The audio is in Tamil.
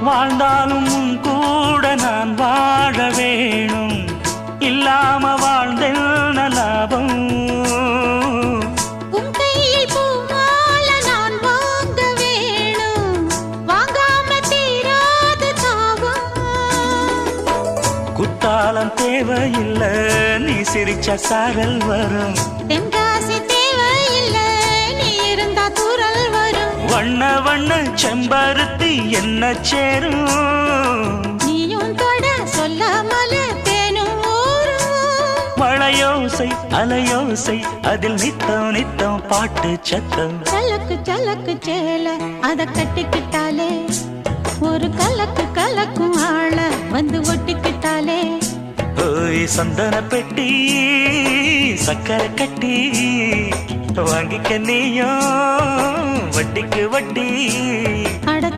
வாழ்ந்தாலும் உன் கூட நான் வாழ வேணும், இல்லாம வாழ்ந்தென்ன லாபம்? உன் கையில் பூமால நான் வாங்க வேணும், வாங்காம தீராத தாகம். குத்தாலம் தேவையில்லை, நீ சிரிச்ச சாரல் வரும். தென்காசி தேவையில்லை, நீ இருந்தா தூரல் வரும். வண்ண வண்ண செம்பருத்தி என்ன சேரும், நீயும் தொட சொல்லாமல தேனும் ஊரும். மழையோசை அலையோசை அதில் நித்தம் நித்தம் பாட்டு சத்தம். சலக்கு சலக்கு சேல அத கட்டிக்கிட்டாலே, ஒரு கலக்கு கலக்கும் ஆள வந்து ஒட்டிக்கிட்டாலே. ஓய் சந்தன பெட்டி சக்கரை கட்டி, வாங்கிக்க நீயும் வட்டிக்கு வட்டி. அட